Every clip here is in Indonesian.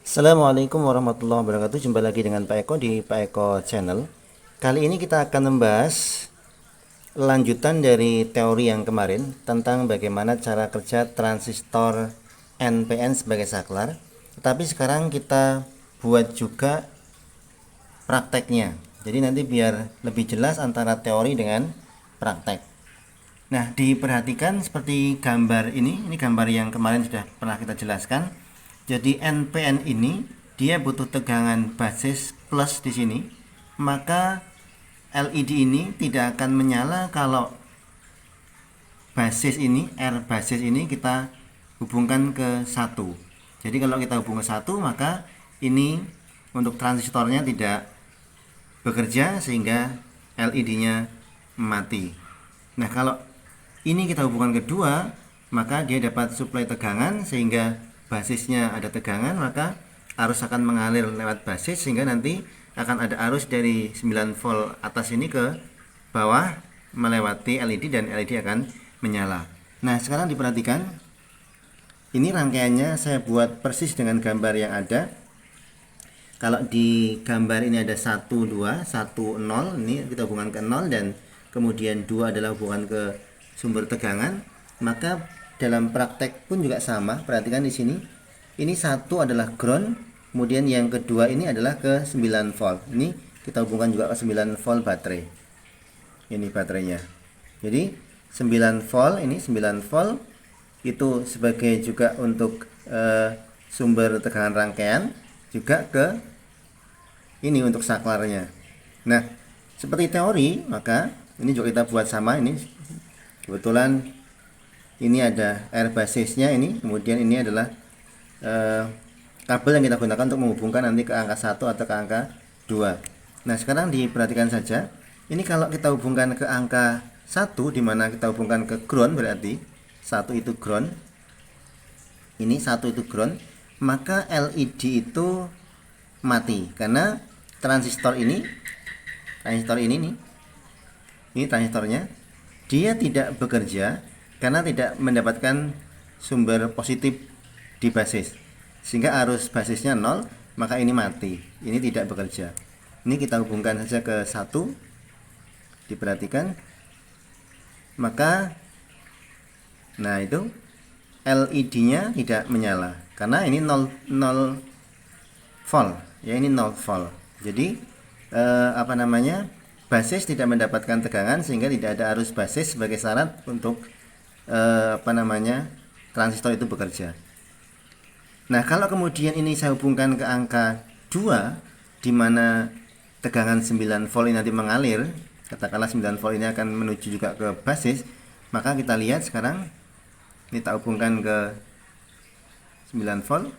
Assalamualaikum warahmatullahi wabarakatuh. Jumpa lagi dengan Pak Eko di Pak Eko Channel. Kali ini kita akan membahas lanjutan dari teori yang kemarin tentang bagaimana cara kerja transistor NPN sebagai saklar. Tetapi sekarang kita buat juga prakteknya. Jadi nanti biar lebih jelas antara teori dengan praktek. Nah, diperhatikan seperti gambar ini gambar yang kemarin sudah pernah kita jelaskan. Jadi NPN ini dia butuh tegangan basis plus di sini, maka LED ini tidak akan menyala kalau basis ini, R basis ini kita hubungkan ke 1. Jadi kalau kita hubung ke 1, maka ini untuk transistornya tidak bekerja sehingga LED-nya mati. Nah, kalau ini kita hubungan kedua, maka dia dapat suplai tegangan sehingga basisnya ada tegangan, maka arus akan mengalir lewat basis sehingga nanti akan ada arus dari 9 volt atas ini ke bawah melewati LED dan LED akan menyala. Nah, sekarang diperhatikan. Ini rangkaiannya saya buat persis dengan gambar yang ada. Kalau di gambar ini ada 1 2 1 0, ini kita hubungan ke 0 dan kemudian 2 adalah hubungan ke sumber tegangan, maka dalam praktek pun juga sama. Perhatikan di sini. Ini 1 adalah ground, kemudian yang kedua ini adalah ke 9 volt. Ini kita hubungkan juga ke 9 volt baterai. Ini baterainya. Jadi 9 volt, ini 9 volt itu sebagai juga untuk sumber tegangan rangkaian, juga ke ini untuk saklarnya. Nah, seperti teori, maka ini juga kita buat sama. Ini kebetulan ini ada R basisnya ini, kemudian ini adalah kabel yang kita gunakan untuk menghubungkan nanti ke angka 1 atau ke angka 2. Nah, sekarang diperhatikan saja. Ini kalau kita hubungkan ke angka 1, dimana kita hubungkan ke ground, berarti 1 itu ground, ini 1 itu ground, maka LED itu mati karena transistor ini nih, ini transistornya dia tidak bekerja karena tidak mendapatkan sumber positif di basis, sehingga arus basisnya 0, maka ini mati, ini tidak bekerja. Ini kita hubungkan saja ke 1, diperhatikan, maka nah itu LED-nya tidak menyala karena ini 0 volt ya, ini 0 volt. Jadi basis tidak mendapatkan tegangan sehingga tidak ada arus basis sebagai syarat untuk transistor itu bekerja. Nah, kalau kemudian ini saya hubungkan ke angka 2, di mana tegangan 9 volt ini nanti mengalir, katakanlah 9 volt ini akan menuju juga ke basis, maka kita lihat sekarang ini tak hubungkan ke 9 volt.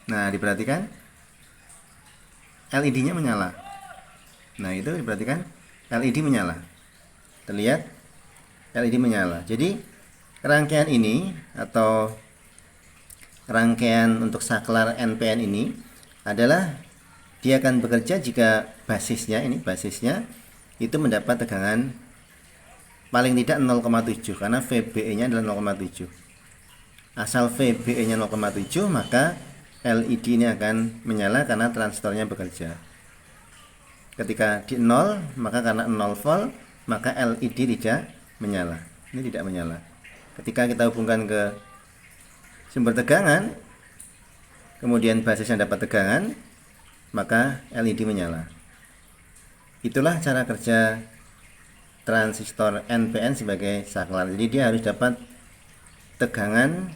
Nah, diperhatikan LED-nya menyala. Nah, itu diperhatikan LED menyala. Terlihat LED menyala. Jadi rangkaian ini atau rangkaian untuk saklar NPN ini adalah dia akan bekerja jika basisnya itu mendapat tegangan paling tidak 0,7 karena VBE-nya adalah 0,7. Asal VBE-nya 0,7, maka LED ini akan menyala karena transistornya bekerja. Ketika di 0, maka karena 0 volt, maka LED tidak menyala. Ini tidak menyala. Ketika kita hubungkan ke sumber tegangan, kemudian basisnya dapat tegangan, maka LED menyala. Itulah cara kerja transistor NPN sebagai saklar. Jadi dia harus dapat tegangan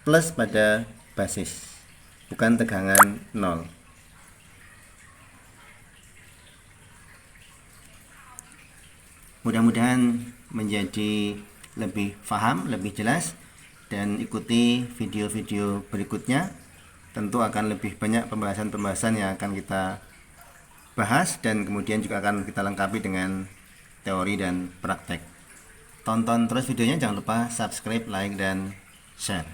plus pada basis, bukan tegangan 0. Mudah-mudahan menjadi lebih paham, lebih jelas, dan ikuti video-video berikutnya. Tentu akan lebih banyak pembahasan-pembahasan yang akan kita bahas dan kemudian juga akan kita lengkapi dengan teori dan praktek. Tonton terus videonya, jangan lupa subscribe, like, dan share.